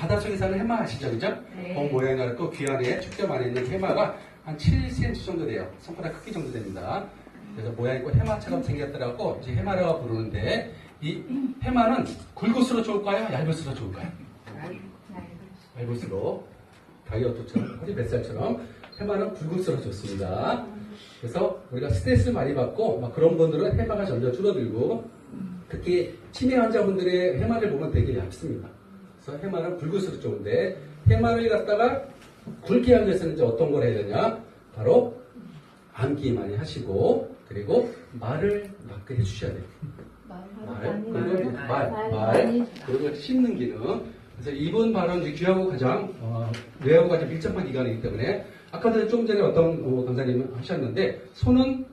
바닷속에 사는 해마 아시죠? 그죠? 네. 봄 모양으로 또 귀 안에 축점 안에 있는 해마가 한 7cm 정도 돼요. 손가락 크기 정도 됩니다. 그래서 모양이 꼭 해마처럼 생겼더라고 이제 해마라고 부르는데 이 해마는 굵을수록 좋을까요? 얇을수록 좋을까요? 얇을수록 다이어트처럼 허리 뱃살처럼 해마는 굵을수록 좋습니다. 그래서 우리가 스트레스를 많이 받고 막 그런 분들은 해마가 점점 줄어들고 특히 치매 환자분들의 해마를 보면 되게 얇습니다. 그래서 해마는 굵을수록 좋은데 해마를 갖다가 굵게 하기 위해서는 이제 어떤 걸 해야 되냐? 바로 암기 많이 하시고 그리고 말을 맑게 해주셔야 돼요. 말, 그리고 씹는 기능. 그래서 이분 발언 귀하고 가장 뇌하고 가장 밀접한 기관이기 때문에 아까도 좀 전에 어떤 강사님 하셨는데 손은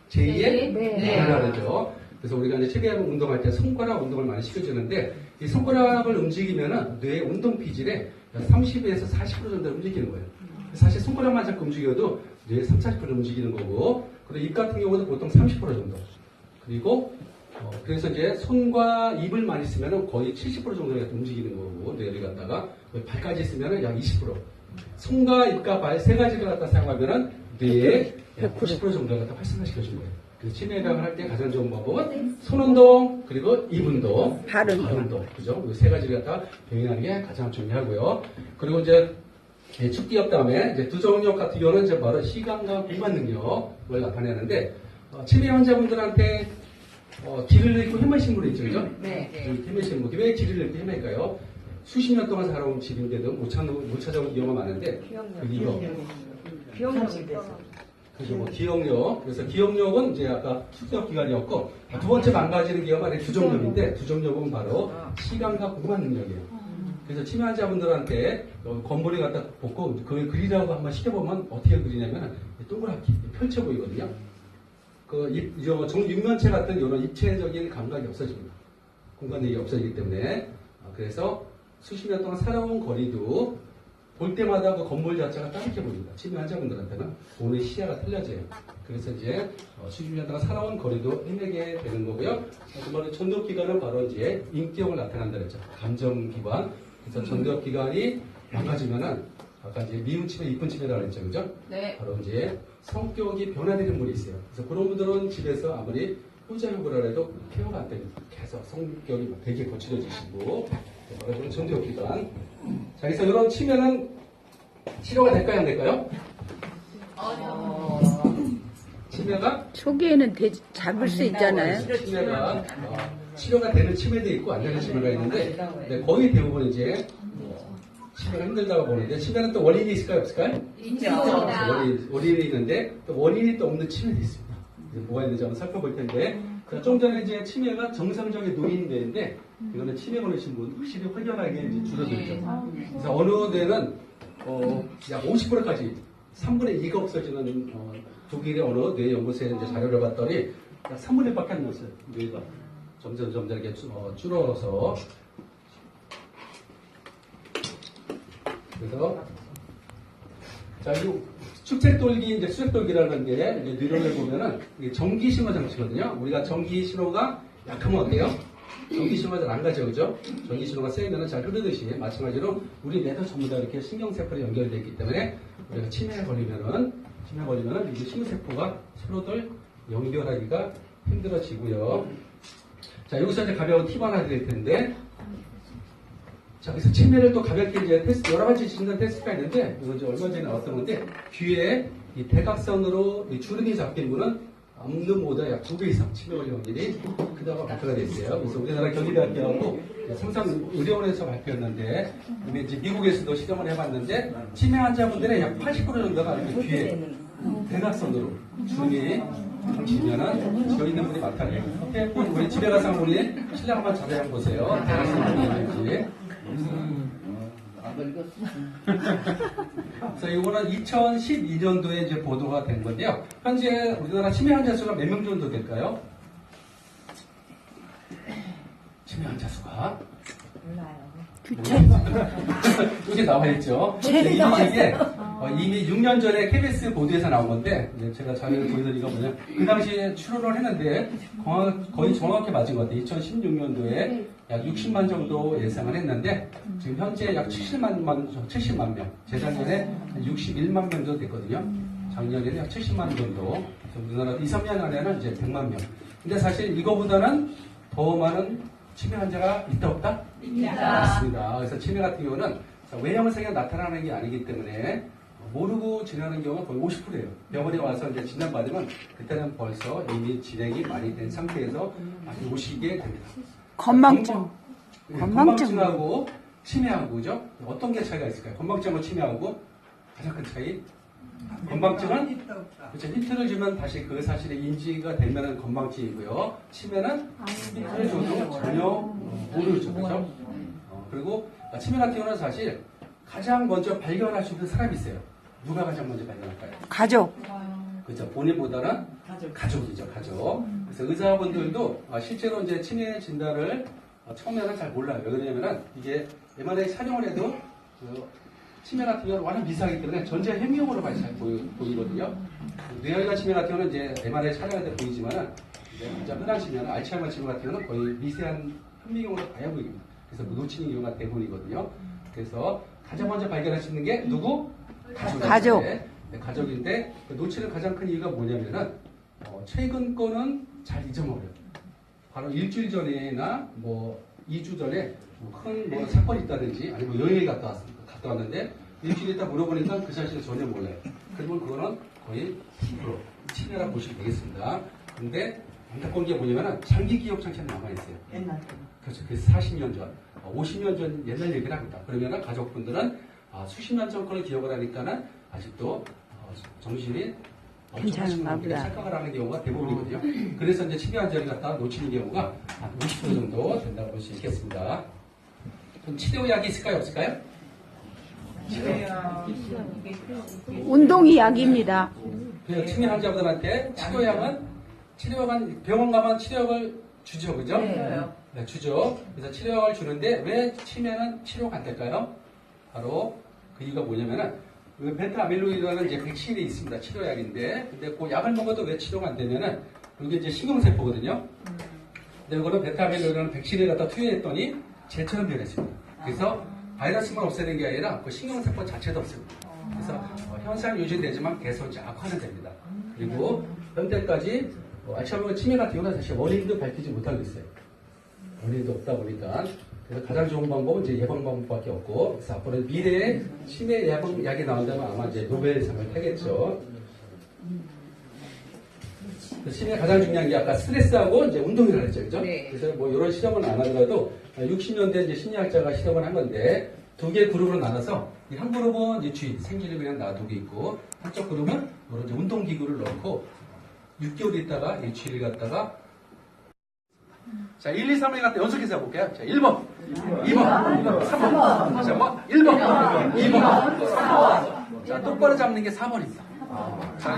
제2의 뇌라 그러죠. 그래서 우리가 이제 체계하고 운동할 때 손가락 운동을 많이 시켜주는데 이 손가락을 움직이면은 뇌의 운동 피질의 30에서 40% 정도 움직이는 거예요. 사실 손가락만 자꾸 움직여도 뇌의 30, 40% 움직이는 거고 그리고 입 같은 경우도 보통 30% 정도. 그리고 그래서 이제 손과 입을 많이 쓰면 거의 70% 정도 움직이는 거고 뇌를 갖다가 발까지 쓰면 약 20%. 손과 입과 발 세 가지를 갖다 사용하면 뇌의 90% 정도를 갖다 활성화시켜준 거예요. 그래서 치매 예방을 할 때 가장 좋은 방법은 손 운동 그리고 입 운동, 발 운동, 그죠? 이 세 가지를 갖다 병행하는 게 가장 중요하고요. 그리고 이제 축기업 다음에 이제 두정력 같은 경우는 이제 바로 시간과 공간 능력을 나타내는데 치매 환자분들한테 기를 잃고 헤매신 분이 있죠, 그죠? 네. 헤매신 분. 왜 기를 잃고 헤맬까요? 수십 년 동안 살아온 집인데도 못 찾아온 경우가 많은데 기억력이 그죠, 뭐 기억력. 그래서 기억력은 이제 아까 숙적 기간이었고 두 번째 망가지는 기업은 두정력인데 두정력은 바로 시간과 공간 능력이에요. 그래서 치매 환자분들한테 건물에 갖다 놓고 그 그리라고 한번 시켜보면 어떻게 그리냐면 동그랗게 펼쳐 보이거든요. 육면체 같은 이런 입체적인 감각이 없어집니다. 공간력이 없어지기 때문에. 그래서 수십 년 동안 살아온 거리도 볼 때마다 그 건물 자체가 따뜻해 보입니다. 치매 환자분들한테는 오늘 시야가 틀려져요. 그래서 이제 수십 년 동안 살아온 거리도 헤매게 되는 거고요. 두 번째 전두엽기관은 바로 이제 인격을 나타난다 그랬죠. 감정기관. 그래서 전두엽기관이 망가지면은 아까 이제 미운 치매, 이쁜 치매라고 했죠, 그죠? 네. 바로 이제 성격이 변화되는 분이 있어요. 그래서 그런 분들은 집에서 아무리 혼자육을 해도 케어가 안 됩니다. 계속 성격이 되게 거칠어지시고 바로 전두엽기관. 자, 그래서 이런 치매는 치료가 될까요, 안 될까요? 치매가 초기에는 잡을 수 있잖아요. 치매가 치료가 되는 치매도 있고 안 되는 치매가 있는데 거의 대부분 이제 치매가 힘들다고 보는데 치매는 또 원인이 있을까요, 없을까요? 있죠. 원인이 있는데 또 원인이 또 없는 치매도 있습니다. 뭐가 있는지 한번 살펴볼 텐데 좀 전에 이제 치매가 정상적인 노인인데 이거는 치매 걸리신 분 확실히 확연하게 이제 줄어들죠. 그래서 어느 데는 약 50%까지 3분의 2가 없어지는 독일의 어느 뇌 연구소에 이제 자료를 봤더니 약 3분의 1밖에 안 났어요. 뇌가 점점 이렇게 줄어서 그래서 자, 이 수색돌기, 이제 수색돌기라는 게 이제 뇌론을 보면은 이게 전기 신호 장치거든요. 우리가 전기 신호가 약하면 어때요? 전기 신호가 잘 안 가죠, 그죠? 전기 신호가 세이면은 잘 흐르듯이 마찬가지로 우리 뇌도 전부 다 이렇게 신경세포로 연결되어 있기 때문에 우리가 치매에 걸리면은 이제 신경세포가 서로들 연결하기가 힘들어지고요. 자, 여기서 이제 가벼운 팁 하나 드릴 텐데. 자, 그래서 치매를 또 가볍게 이제 테스트, 여러 가지 진단 테스트가 있는데, 이거 이제 얼마 전에 나왔던 건데, 귀에 이 대각선으로 이 주름이 잡힌 분은 암lum보다 약 2배 이상 치매 걸릴 확률이 크다고 발표가 됐어요. 그래서 우리나라 경희대학교하고 삼성의료원에서 발표했는데, 근데 이제 미국에서도 실험을 해봤는데, 치매 환자분들의 약 80% 정도가 이렇게 귀에 대각선으로 주름이 지면은 저 있는 분이 많다네요. 우리 집에 가서 우리 신랑 한번 자세히 한번 보세요. 대각선으로 있는지. 그래서 이거는 2012년도에 이제 보도가 된 건데요. 현재 우리나라 치매 환자 수가 몇 명 정도 될까요? 치매 환자 수가? 여기 나와 있죠. 이미 6년 전에 KBS 보도에서 나온 건데 제가 자료를 보여드리니까 뭐냐 그 당시에 추론을 했는데 거의 정확히 맞은 것 같아요. 2016년도에 약 60만 정도 예상을 했는데 지금 현재 약 70만 명, 재작년에 한 61만 명 정도 됐거든요. 작년에는 약 70만 정도. 우리나라 2, 3년 안에는 이제 100만 명. 근데 사실 이거보다는 더 많은 치매 환자가 있다 없다? 있다. 맞습니다. 그래서 치매 같은 경우는 외형상에 나타나는 게 아니기 때문에 모르고 진행하는 경우가 거의 50%예요. 병원에 와서 이제 진단받으면 그때는 벌써 이미 진행이 많이 된 상태에서 많이 오시게 됩니다. 건망증. 건망증하고 치매하고 그죠? 어떤 게 차이가 있을까요? 건망증하고 치매하고 가장 큰 차이. 건망증은 그렇죠. 힌트를 주면 다시 그 사실이 인지가 되면은 건망증이고요. 치매는 힌트를 줘도 전혀 모르죠. 그죠? 그리고 치매 같은 경우는 사실 가장 먼저 발견할 수 있는 사람이 있어요. 누가 가장 먼저 발견할까요? 가족. 그렇죠. 본인보다는 가족이죠. 가족. 그래서 의사분들도 실제로 이제 치매 진단을 처음에는 잘 몰라요. 왜 그러냐면은 이게 MRI 촬영을 해도 치매 같은 경우는 완전 미세하기 때문에 전체 현미경으로 많이 잘 보이거든요. 뇌혈관 치매 같은 경우는 이제 MRI 촬영할 때 보이지만은 이제 진짜 흔한 치매는 알츠하이머 치매 같은 경우는 거의 미세한 현미경으로 봐야 보입니다. 그래서 놓치는 경우가 대부분이거든요. 그래서 가장 먼저 발견할 수 있는 게 누구? 가족. 네, 가족인데 놓치는 가장 큰 이유가 뭐냐면은 최근 거는 잘 잊어먹어요. 바로 일주일 전이나 뭐 2주 전에 큰 뭐 사건이 있다든지 아니면 여행을 갔다 왔는데 일주일 있다 물어보니까 그 사실을 전혀 몰라요. 그러면 그거는 거의 10% 치매라고 보시면 되겠습니다. 근데 안타까운 게 뭐냐면은 장기 기억 장치는 남아있어요. 옛날 그렇죠. 그래서 40년 전, 50년 전 옛날 얘기를 합니다. 그러면은 가족분들은 수십 년 전 거를 기억을 하니까는 아직도 정신이 괜찮은가 보다. 착각을 하는 경우가 대부분이거든요. 그래서 이제 치매 환자를 갖다 놓치는 경우가 한 50% 정도 된다고 볼 수 있겠습니다. 그럼 치료약이 있을까요? 없을까요? 운동이 약입니다. 그 치매 환자분들한테 치료약은 병원 가면 치료약을 주죠, 그죠? 네, 주죠. 그래서 치료약을 주는데 왜 치매는 치료가 안 될까요? 바로 그 이유가 뭐냐면은 그 베타 아밀로이드라는 이제 백신이 있습니다. 치료약인데, 근데 그 약을 먹어도 왜 치료가 안 되면은 이게 이제 신경세포거든요. 근데 이거는 베타 아밀로이드라는 백신을 갖다 투여했더니 젤처럼 변했습니다. 그래서 바이러스만 없애는 게 아니라 그 신경세포 자체도 없습니다. 그래서 현상 유지되지만 계속 이제 악화는 됩니다. 그리고 현재까지 알츠하이머 치매 같은 경우는 사실 원인도 밝히지 못하고 있어요. 원인도 없다 보니까 그래서 가장 좋은 방법은 이제 예방 방법밖에 없고, 그래서 앞으로 미래에 치매 예방약이 나온다면 아마 이제 노벨상을 타겠죠. 치매 가장 중요한 게 아까 스트레스하고 이제 운동이라고 했죠, 그죠? 네. 그래서 뭐 이런 실험은 안 하더라도 60년대 이제 심리학자가 실험을 한 건데 두 개 그룹으로 나눠서 이 한 그룹은 이제 주의, 생쥐를 그냥 놔두고 있고 한쪽 그룹은 이런 이제 운동기구를 넣고 6개월 있다가 이 쥐를 갖다가 자, 1, 2, 3을 갖다 연속해서 해볼게요. 자, 1번, 2번, 3번. 다시 한번. 1번, 2번, 3번. 자, 똑바로 잡는 게 4번입니다. 자,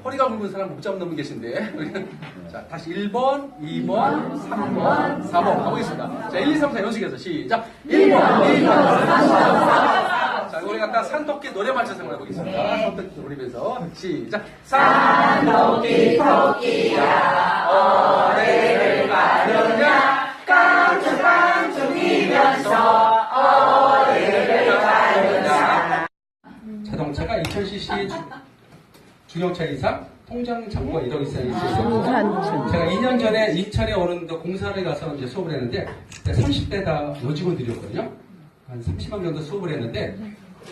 허리가 굵은 사람 못 잡는 분 계신데. 자, 다시 1번, 2번, 3번, 4번. 가보겠습니다. 자, 1, 2, 3, 4 연속해서 시작. 1번, 2번, 3번. 자, 우리 갖다 산토끼 노래 맞춰서 해보겠습니다. 산토끼 노래면서 시작. 산토끼 토끼야 어디를 가느냐 깡충깡충이면서 어디를 가느냐. 자동차가 2000cc 중형차 이상 통장 잔고가 1억 이상이 있어요. 제가 2년 전에 인천에 오는 공사를 가서 이제 수업을 했는데 30대 다 여직원들이었거든요. 한 30만 정도 수업을 했는데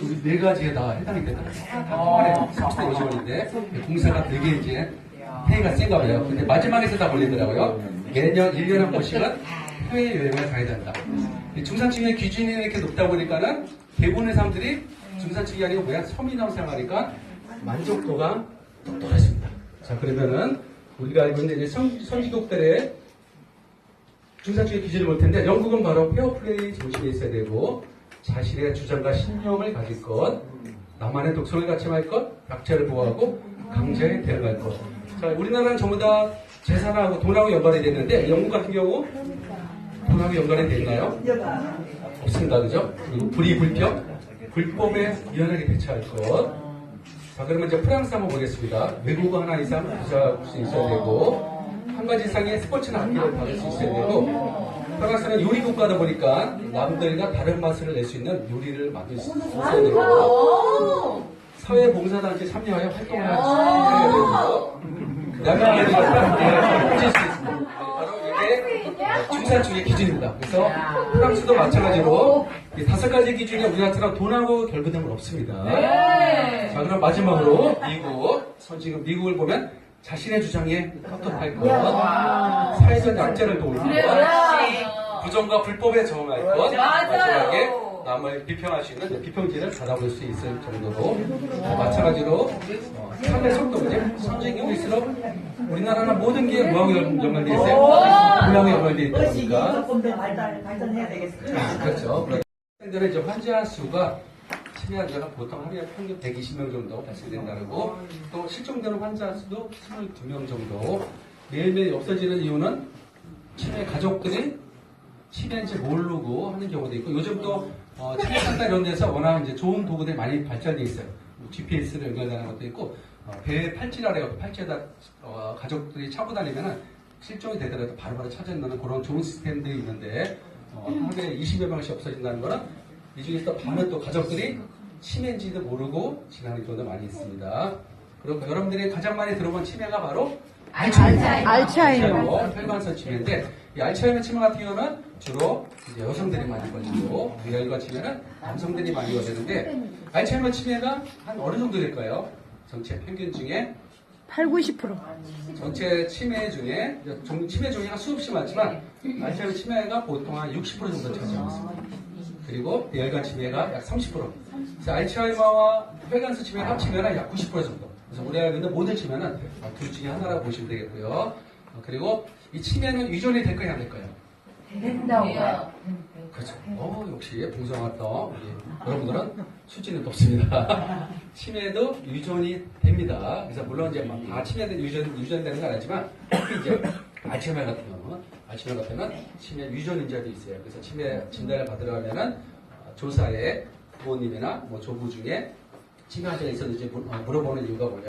우리 네 가지에 다 해당이 되더라고요. 다 30대 여직원인데 공사가 되게 이제 페이가 센가 봐요. 근데 마지막에서 다 걸리더라고요. 매년 1년에 한 번씩은 해외여행을 가야 된다. 중산층의 기준이 이렇게 높다 보니까는 대부분의 사람들이 중산층이 아니고 뭐야 서민으로 생각하니까 만족도가 또 떨어집니다. 자, 그러면은 우리가 알고 있는 이제 선진국들의 중산층의 기준을 볼 텐데 영국은 바로 페어플레이 정신이 있어야 되고 자신의 주장과 신념을 가질 것, 나만의 독성을 갖춰갈 것, 약자를 보호하고 강자에 대응할 것. 자, 우리나라는 전부 다 재산하고 돈하고 연관이 됐는데 영국 같은 경우 돈하고 연관이 돼 있나요? 없습니다. 그죠? 그리고 불이불평, 불법에 미연하게 대처할 것. 자, 그러면 이제 프랑스 한번 보겠습니다. 외국어 하나 이상 부사할 수 있어야 되고 한 가지 이상의 스포츠나 학기를 받을 수 있어야 되고 프랑스는 요리 국가다 보니까 남들과 다른 맛을 낼 수 있는 요리를 만들 수 있어요. 사회봉사단체 참여하여 활동을 해야 되고, 그 다음에 해줄 수 있습니다. 바로 이게 중산층의 기준입니다. 그래서 프랑스도 마찬가지로 이 5가지 기준이 우리나라처럼 돈하고 결부됨은 없습니다. 자, 그럼 마지막으로 지금 미국을 보면 자신의 주장에 떳떳할 것, 사회적 약자를 도울 것, 부정과 불법에 저항할 것, 마지막에 남을 비평할 수 있는 비평지를 받아볼 수 있을 정도로 마찬가지로 삶의 속도는 선진국일수록 우리나라는 모든 게 무하고 연관되어 있어요. 무하고 연관되어 있다 보니까 조금 더 발전해야 되겠습니다. 그렇죠. 그런데 이제 환자 수가 치매 환자가 보통 하루에 평균 120명 정도 발생된다고, 또 실종되는 환자 수도 22명 정도. 매일매일 없어지는 이유는 치매 가족들이 치매인지 모르고 하는 경우도 있고, 요즘 또 치매 상담 이런 데서 워낙 이제 좋은 도구들이 많이 발전돼 있어요. GPS를 연결하는 것도 있고, 배에 팔찌라 해서 팔찌에다 가족들이 차고 다니면은 실종이 되더라도 바로바로 찾아내는 그런 좋은 시스템들이 있는데, 하루에 20여 명씩 없어진다는 거는 이 중에서 반은 또 가족들이 치매인지도 모르고 지나는 경우도 많이 있습니다. 그리고 여러분들이 가장 많이 들어본 치매가 바로 알츠하이머. 혈관성 치매인데, 이 알츠하이머 치매 같은 경우는 주로 이제 여성들이 많이 걸리고, 뇌혈관 치매는 남성들이 많이 걸리는데, 알츠하이머 치매가 한 어느 정도 될까요? 전체 평균 중에 80-90%. 전체 치매 중에 치매 종류가 수없이 많지만 알츠하이머 치매가 보통 한 60% 정도 차지하고 있습니다. 그리고 뇌혈관 치매가 약 30%. 그래서 알츠하이머와 혈관성 치매가 합치면 약 90% 정도. 그래서 우리가 근데 모든 치매는 둘 중에 하나라고 보시면 되겠고요. 그리고 이 치매는 유전이 될까요, 안 될까요? 된다고. 그렇죠. 역시 풍성하다. 여러분들은 수준이 높습니다. 치매도 유전이 됩니다. 그래서 물론 이제 다 치매는 유전되는 건 아니지만, 특히 이제 알츠하이머 같은 경우는 치매 유전인자도 있어요. 그래서 치매 진단을 받으러 가면은 조사에 부모님이나 조부 중에 치매 환자가 있었는지 물어보는 이유가 뭐냐?